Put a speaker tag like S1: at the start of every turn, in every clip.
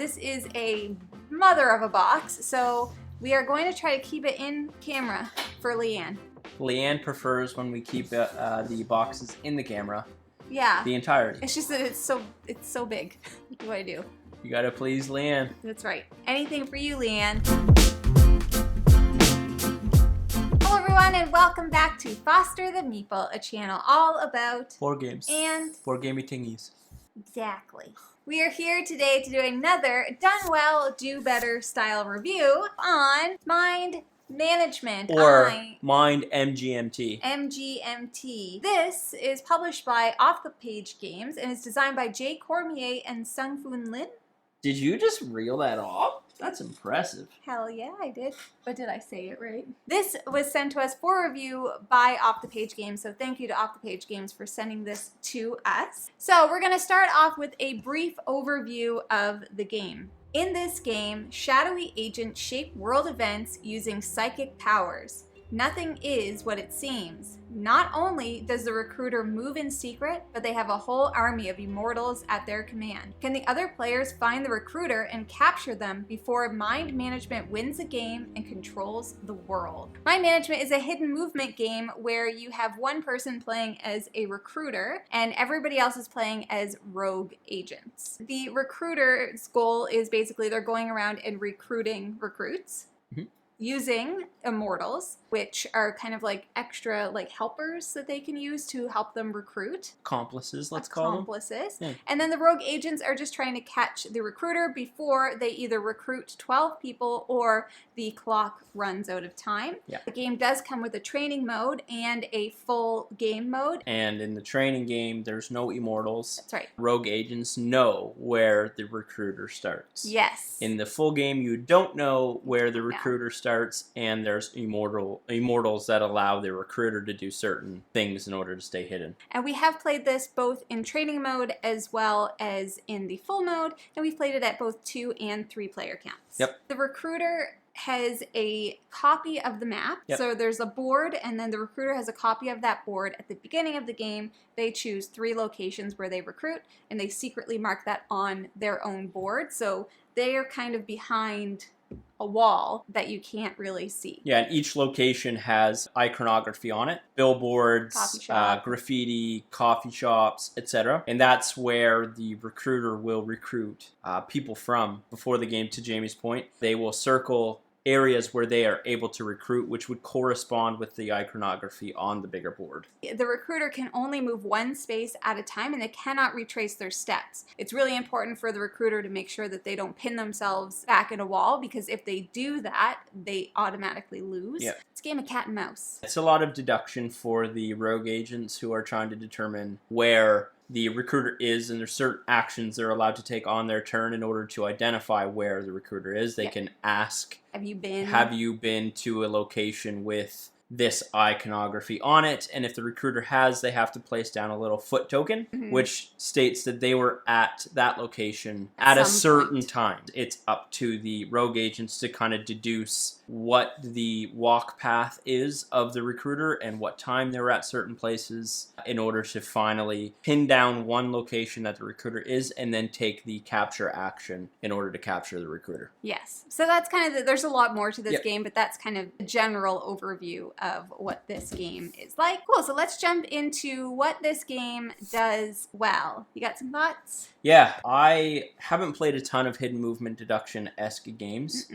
S1: This is a mother of a box, so we are going to try to keep it in camera for Leanne.
S2: Leanne prefers when we keep the boxes in the camera.
S1: Yeah.
S2: The entirety.
S1: It's just that it's so big. What do I do?
S2: You gotta please Leanne.
S1: That's right. Anything for you, Leanne. Hello everyone and welcome back to Foster the Meeple, a channel all about
S2: Board games.
S1: And
S2: gamey tingies.
S1: Exactly. We are here today to do another Done Well, Do Better style review on Mind Management.
S2: Or Mind Mgmt.
S1: MGMT. This is published by Off the Page Games and is designed by Jay Cormier and Sung Foon Lin.
S2: Did you just reel that off? That's impressive.
S1: Hell yeah, I did. But did I say it right? This was sent to us for review by Off the Page Games, so thank you to Off the Page Games for sending this to us. So we're going to start off with a brief overview of the game. In this game, shadowy agents shape world events using psychic powers. Nothing is what it seems. Not only does the recruiter move in secret, but they have a whole army of immortals at their command. Can the other players find the recruiter and capture them before Mind Management wins the game and controls the world? Mind Management is a hidden movement game where you have one person playing as a recruiter and everybody else is playing as rogue agents. The recruiter's goal is basically they're going around and recruiting recruits. Using immortals, which are kind of like extra like helpers that they can use to help them recruit.
S2: Accomplices, let's call them.
S1: Accomplices.
S2: Yeah.
S1: And then the rogue agents are just trying to catch the recruiter before they either recruit 12 people or the clock runs out of time.
S2: Yeah.
S1: The game does come with a training mode and a full game mode.
S2: And in the training game, there's no immortals.
S1: That's right.
S2: Rogue agents know where the recruiter starts.
S1: Yes.
S2: In the full game, you don't know where the recruiter starts, and there's immortals that allow the recruiter to do certain things in order to stay hidden.
S1: And we have played this both in training mode as well as in the full mode, and we've played it at both 2 and 3 player counts.
S2: Yep.
S1: The recruiter has a copy of the map.
S2: Yep.
S1: So there's a board, and then the recruiter has a copy of that board. At the beginning of the game, they choose 3 locations where they recruit, and they secretly mark that on their own board. So they are kind of behind a wall that you can't really see.
S2: Yeah, and each location has iconography on it. Billboards, graffiti, coffee shops, etc. And that's where the recruiter will recruit people from. Before the game, to Jamie's point, they will circle areas where they are able to recruit, which would correspond with the iconography on the bigger board.
S1: The recruiter can only move one space at a time and they cannot retrace their steps. It's really important for the recruiter to make sure that they don't pin themselves back in a wall, because if they do that, they automatically lose.
S2: Yep.
S1: It's a game of cat and mouse.
S2: It's a lot of deduction for the rogue agents who are trying to determine where the recruiter is, and there's certain actions they're allowed to take on their turn in order to identify where the recruiter is. They can ask, have you been to a location with this iconography on it? And if the recruiter has, they have to place down a little foot token, which states that they were at that location at a certain time. It's up to the rogue agents to kind of deduce what the walk path is of the recruiter and what time they were at certain places in order to finally pin down one location that the recruiter is and then take the capture action in order to capture the recruiter.
S1: Yes. So that's kind of, there's a lot more to this game, but that's kind of a general overview of what this game is like. Cool, so let's jump into what this game does well. You got some thoughts?
S2: Yeah, I haven't played a ton of hidden movement deduction-esque games.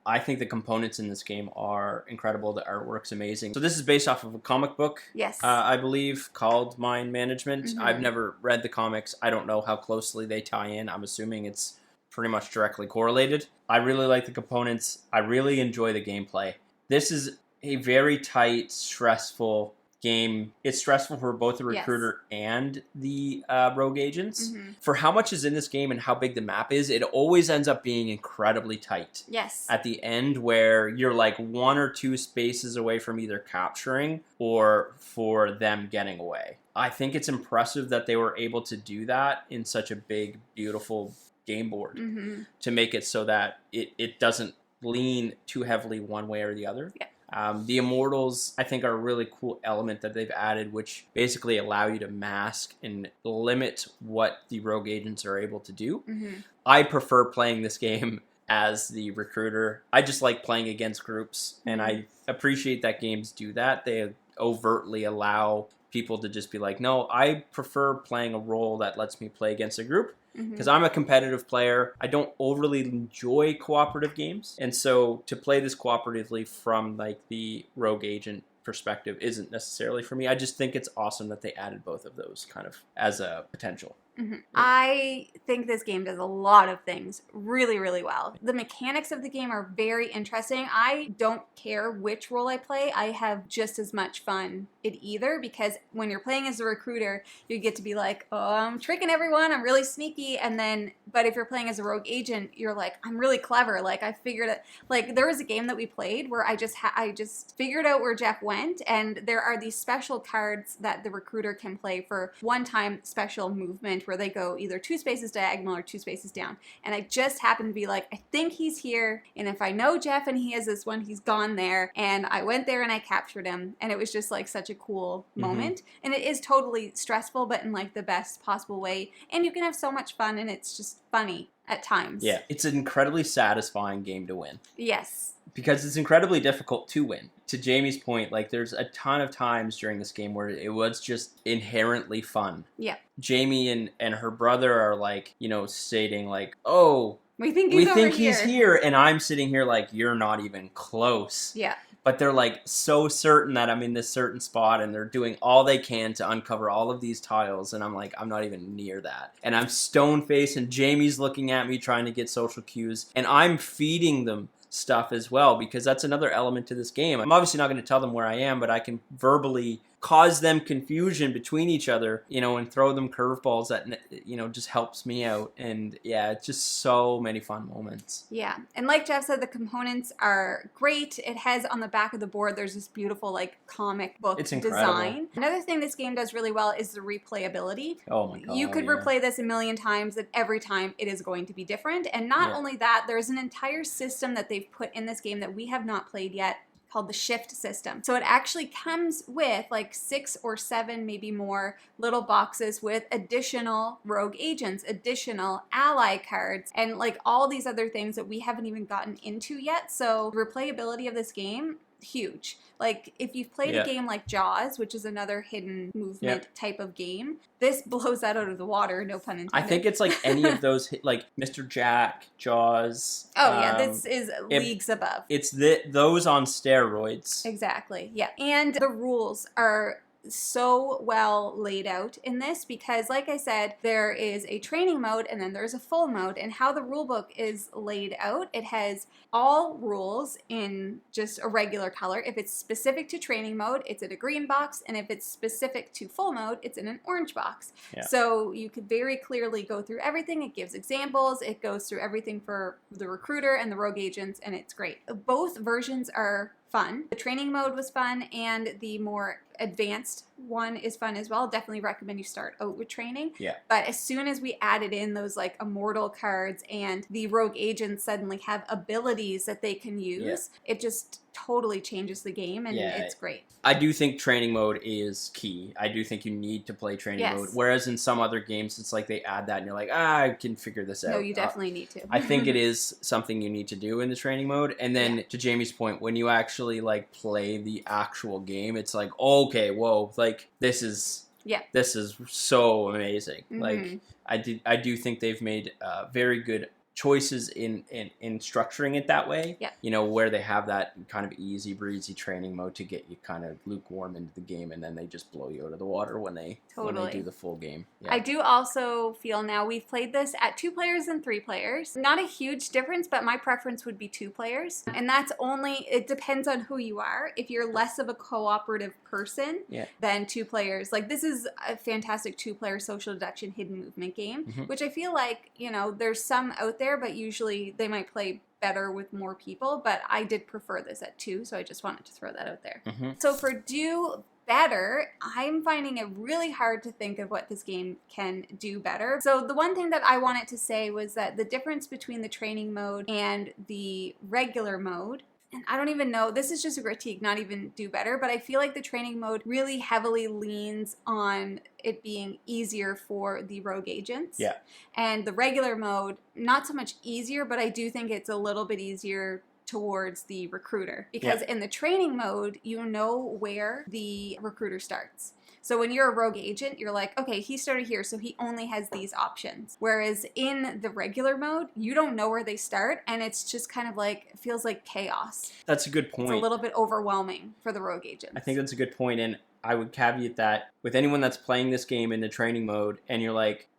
S2: I think the components in this game are incredible. The artwork's amazing. So this is based off of a comic book,
S1: yes,
S2: I believe, called Mind Management. I've never read the comics. I don't know how closely they tie in. I'm assuming it's pretty much directly correlated. I really like the components. I really enjoy the gameplay. This is a very tight, stressful game. It's stressful for both the recruiter and the rogue agents. For how much is in this game and how big the map is, it always ends up being incredibly tight.
S1: Yes.
S2: At the end, where you're like 1 or 2 spaces away from either capturing or for them getting away. I think it's impressive that they were able to do that in such a big, beautiful game board to make it so that it doesn't lean too heavily one way or the other.
S1: Yeah.
S2: The immortals, I think, are a really cool element that they've added, which basically allow you to mask and limit what the rogue agents are able to do. I prefer playing this game as the recruiter. I just like playing against groups, and I appreciate that games do that. They overtly allow people to just be like, no, I prefer playing a role that lets me play against a group. Because I'm a competitive player. I don't overly enjoy cooperative games. And so to play this cooperatively from like the rogue agent perspective isn't necessarily for me. I just think it's awesome that they added both of those kind of as a potential.
S1: I think this game does a lot of things really, really well. The mechanics of the game are very interesting. I don't care which role I play. I have just as much fun in either, because when you're playing as a recruiter, you get to be like, oh, I'm tricking everyone, I'm really sneaky. And then, but if you're playing as a rogue agent, you're like, I'm really clever. Like, I figured it. Like, there was a game that we played where I just figured out where Jeff went, and there are these special cards that the recruiter can play for one-time special movement where they go either 2 spaces diagonal or 2 spaces down. And I just happened to be like, I think he's here, and if I know Jeff and he has this one, he's gone there. And I went there and I captured him, and it was just like such a cool moment. And it is totally stressful, but in like the best possible way. And you can have so much fun, and it's just funny at times.
S2: Yeah, it's an incredibly satisfying game to win.
S1: Yes.
S2: Because it's incredibly difficult to win. To Jamie's point, like, there's a ton of times during this game where it was just inherently fun.
S1: Yeah.
S2: Jamie and her brother are like, you know, stating like, oh,
S1: we think
S2: he's here. And I'm sitting here like, you're not even close.
S1: Yeah.
S2: But they're like so certain that I'm in this certain spot, and they're doing all they can to uncover all of these tiles, and I'm like, I'm not even near that. And I'm stone-faced, and Jamie's looking at me trying to get social cues, and I'm feeding them stuff as well, because that's another element to this game. I'm obviously not going to tell them where I am, but I can verbally cause them confusion between each other, you know, and throw them curveballs that, you know, just helps me out. And yeah, it's just so many fun moments.
S1: Yeah. And like Jeff said, the components are great. It has on the back of the board, there's this beautiful like comic book design. Another thing this game does really well is the replayability.
S2: Oh my God.
S1: You could replay this a million times, and every time it is going to be different. And not only that, there's an entire system that they've put in this game that we have not played yet, called the shift system. So it actually comes with like 6 or 7, maybe more, little boxes with additional rogue agents, additional ally cards, and like all these other things that we haven't even gotten into yet. So replayability of this game, huge. Like, if you've played a game like Jaws, which is another hidden movement type of game, this blows that out of the water, no pun intended.
S2: I think it's like any of those, like Mr. Jack, Jaws.
S1: Oh, yeah, this is leagues above.
S2: It's those on steroids.
S1: Exactly, yeah. And the rules are so well laid out in this, because like I said, there is a training mode and then there's a full mode, and how the rule book is laid out, it has all rules in just a regular color. If it's specific to training mode, it's in a green box, and if it's specific to full mode, it's in an orange box. So you could very clearly go through everything. It gives examples, it goes through everything for the recruiter and the rogue agents, and it's great. Both versions are fun. The training mode was fun, and the more advanced one is fun as well. Definitely recommend you start out with training. Yeah. But as soon as we added in those like immortal cards and the rogue agents suddenly have abilities that they can use, it just totally changes the game, and it's great.
S2: I do think training mode is key. I do think you need to play training mode. Whereas in some other games, it's like they add that and you're like, I can figure this out.
S1: No, you definitely need to.
S2: I think it is something you need to do in the training mode. And then to Jamie's point, when you actually like play the actual game, it's like, okay, whoa, like this is so amazing. Like I do think they've made very good choices in structuring it that way. You know, where they have that kind of easy breezy training mode to get you kind of lukewarm into the game, and then they just blow you out of the water when they do the full game.
S1: I do also feel now we've played this at 2 players and 3 players. Not a huge difference, but my preference would be 2 players. And that's only, it depends on who you are. If you're less of a cooperative person, then 2 players. Like, this is a fantastic 2-player social deduction hidden movement game, which I feel like, you know, there's some out there, but usually they might play better with more people, but I did prefer this at 2, so I just wanted to throw that out there. So for do better, I'm finding it really hard to think of what this game can do better. So the one thing that I wanted to say was that the difference between the training mode and the regular mode and I don't even know, this is just a critique, not even do better, but I feel like the training mode really heavily leans on it being easier for the rogue agents.
S2: Yeah.
S1: And the regular mode, not so much easier, but I do think it's a little bit easier towards the recruiter, because in the training mode, you know where the recruiter starts. So when you're a rogue agent, you're like, okay, he started here, so he only has these options. Whereas in the regular mode, you don't know where they start, and it's just kind of like, it feels like chaos.
S2: That's a good point.
S1: It's a little bit overwhelming for the rogue agents.
S2: I think that's a good point, and I would caveat that with anyone that's playing this game in the training mode, and you're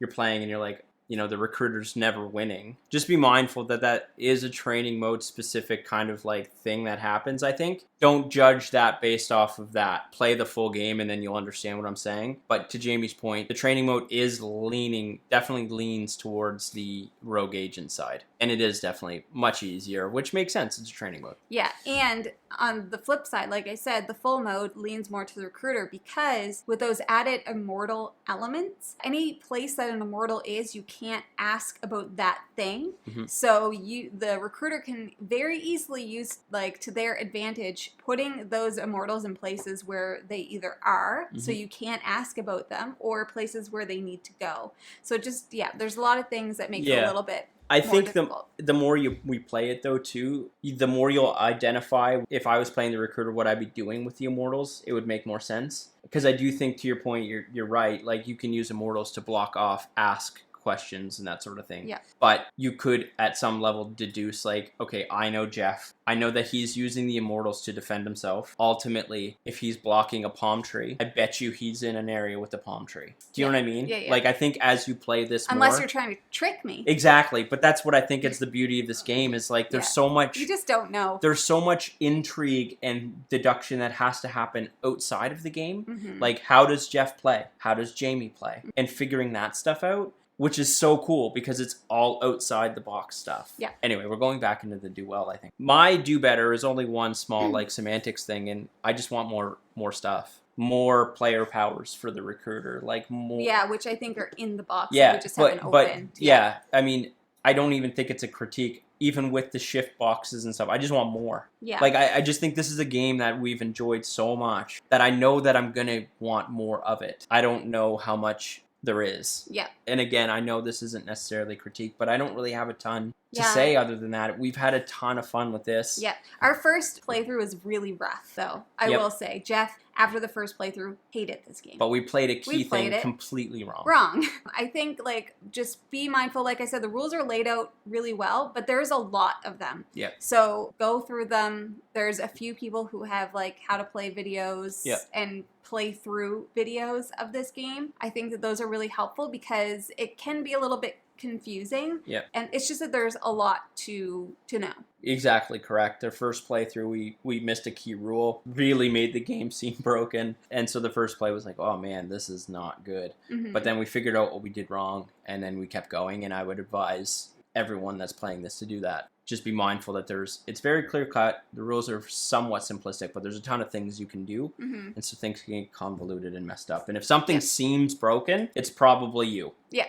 S2: playing and you're like, you know, the recruiter's never winning. Just be mindful that that is a training mode specific kind of like thing that happens, I think. Don't judge that based off of that. Play the full game and then you'll understand what I'm saying. But to Jamie's point, the training mode is definitely leans towards the rogue agent side. And it is definitely much easier, which makes sense. It's a training mode.
S1: Yeah, and on the flip side, like I said, the full mode leans more to the recruiter, because with those added immortal elements, any place that an immortal is, you can't ask about that thing. So the recruiter can very easily use, like, to their advantage, putting those immortals in places where they either are, so you can't ask about them, or places where they need to go. So just, there's a lot of things that make it a little bit
S2: I think
S1: difficult.
S2: the more we play it, though, too, the more you'll identify, if I was playing the recruiter, what I'd be doing with the immortals, it would make more sense. Because I do think, to your point, you're right. Like, you can use immortals to block off, ask questions and that sort of thing.
S1: Yeah.
S2: But you could, at some level, deduce, like, okay, I know Jeff. I know that he's using the immortals to defend himself. Ultimately, if he's blocking a palm tree, I bet you he's in an area with a palm tree. Do you know what I mean?
S1: Yeah.
S2: Like, I think as you play this
S1: Unless you're trying to trick me.
S2: Exactly. But that's what I think is the beauty of this game, is like there's so much...
S1: You just don't know.
S2: There's so much intrigue and deduction that has to happen outside of the game. Like, how does Jeff play? How does Jamie play? And figuring that stuff out, which is so cool because it's all outside the box stuff.
S1: Yeah.
S2: Anyway, we're going back into the do well, I think. My do better is only one small like semantics thing, and I just want more stuff. More player powers for the recruiter, like more.
S1: Yeah, which I think are in the box.
S2: Yeah,
S1: we just haven't
S2: but
S1: opened.
S2: yeah, I mean, I don't even think it's a critique. Even with the shift boxes and stuff, I just want more.
S1: Yeah.
S2: Like, I just think this is a game that we've enjoyed so much that I know that I'm going to want more of it. I don't know how much there is.
S1: Yeah.
S2: And again, I know this isn't necessarily critique, but I don't really have a ton to say other than that. We've had a ton of fun with this.
S1: Yeah. Our first playthrough was really rough, though. I will say. Jeff, after the first playthrough, hated this game.
S2: But we played a key thing completely wrong.
S1: I think, like, just be mindful. Like I said, the rules are laid out really well, but there's a lot of them.
S2: Yeah.
S1: So go through them. There's a few people who have, like, how to play videos and play through videos of this game. I think that those are really helpful because it can be a little bit confusing.
S2: Yeah.
S1: And it's just that there's a lot to know.
S2: Exactly correct. Their first playthrough, we missed a key rule, really made the game seem broken. And so the first play was like, oh man, this is not good. But then we figured out what we did wrong, and then we kept going, and I would advise everyone that's playing this to do that. Just be mindful that it's very clear cut. The rules are somewhat simplistic, but there's a ton of things you can do. And so things can get convoluted and messed up. And if something seems broken, it's probably you.
S1: Yeah.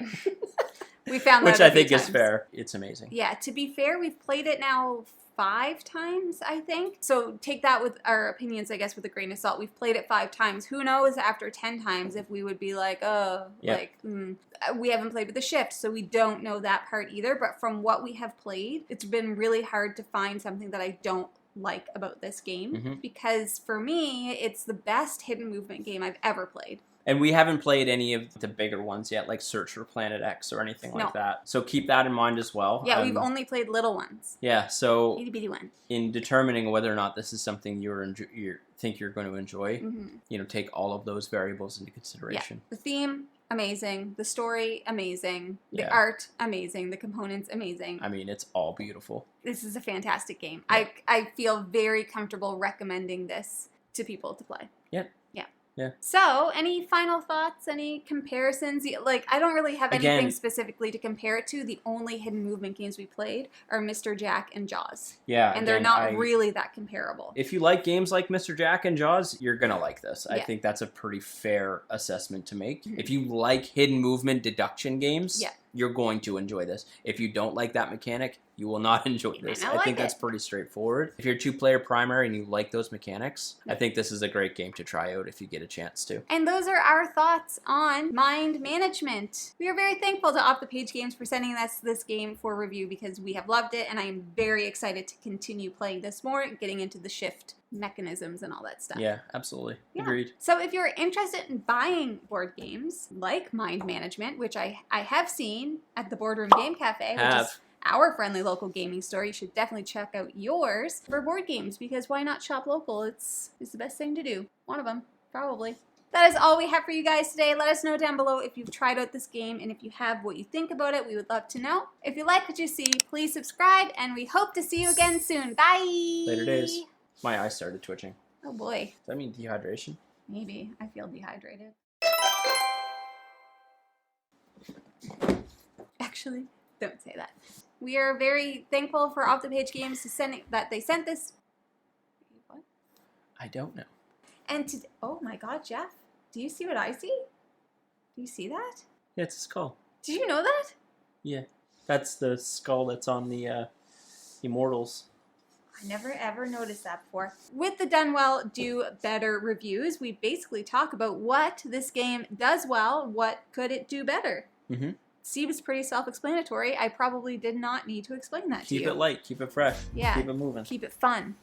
S1: We found that
S2: which I think is fair. It's amazing.
S1: Yeah, to be fair, we've played it now 5 times, I think. So take that with our opinions, I guess, with a grain of salt. We've played it 5 times. Who knows after 10 times if we would be like, we haven't played with the shift, so we don't know that part either. But from what we have played, it's been really hard to find something that I don't like about this game. Because for me, it's the best hidden movement game I've ever played.
S2: And we haven't played any of the bigger ones yet, like Search for Planet X or anything like that. So keep that in mind as well.
S1: Yeah, we've only played little ones.
S2: Yeah, so
S1: itty bitty one.
S2: In determining whether or not this is something you think you're going to enjoy, take all of those variables into consideration.
S1: Yeah. The theme, amazing. The story, amazing. The art, amazing. The components, amazing.
S2: I mean, it's all beautiful.
S1: This is a fantastic game. Yeah. I feel very comfortable recommending this to people to play.
S2: Yeah.
S1: Yeah. So, any final thoughts? Any comparisons? Like, I don't really have anything specifically to compare it to. The only hidden movement games we played are Mr. Jack and Jaws.
S2: Yeah.
S1: And they're not really that comparable.
S2: If you like games like Mr. Jack and Jaws, you're going to like this. I think that's a pretty fair assessment to make. If you like hidden movement deduction games, you're going to enjoy this. If you don't like that mechanic, you will not enjoy this. I think that's pretty straightforward. If you're a 2-player primary and you like those mechanics, I think this is a great game to try out if you get a chance to.
S1: And those are our thoughts on Mind Management. We are very thankful to Off the Page Games for sending us this game for review because we have loved it, and I am very excited to continue playing this more, getting into the shift mechanisms and all that stuff.
S2: Yeah, absolutely. Yeah. Agreed.
S1: So if you're interested in buying board games like Mind Management, which I have seen at the Boardroom Game Cafe, which is our friendly local gaming store, you should definitely check out yours for board games, because why not shop local? It's the best thing to do. One of them, probably. That is all we have for you guys today. Let us know down below if you've tried out this game, and if you have, what you think about it. We would love to know. If you like what you see, please subscribe, and we hope to see you again soon. Bye!
S2: Later days. My eyes started twitching.
S1: Oh boy.
S2: Does that mean dehydration?
S1: Maybe. I feel dehydrated. Actually, don't say that. We are very thankful for Off the Page Games that they sent this. What?
S2: I don't know.
S1: And oh my God, Jeff, do you see what I see? Do you see that?
S2: Yeah, it's a skull.
S1: Did you know that?
S2: Yeah, that's the skull that's on the Immortals.
S1: I never ever noticed that before. With the Done Well, Do Better reviews, we basically talk about what this game does well, what could it do better.
S2: Mm-hmm.
S1: Seems pretty self-explanatory. I probably did not need to explain that to you.
S2: Keep it light, keep it fresh,
S1: yeah.
S2: keep it moving.
S1: Keep it fun.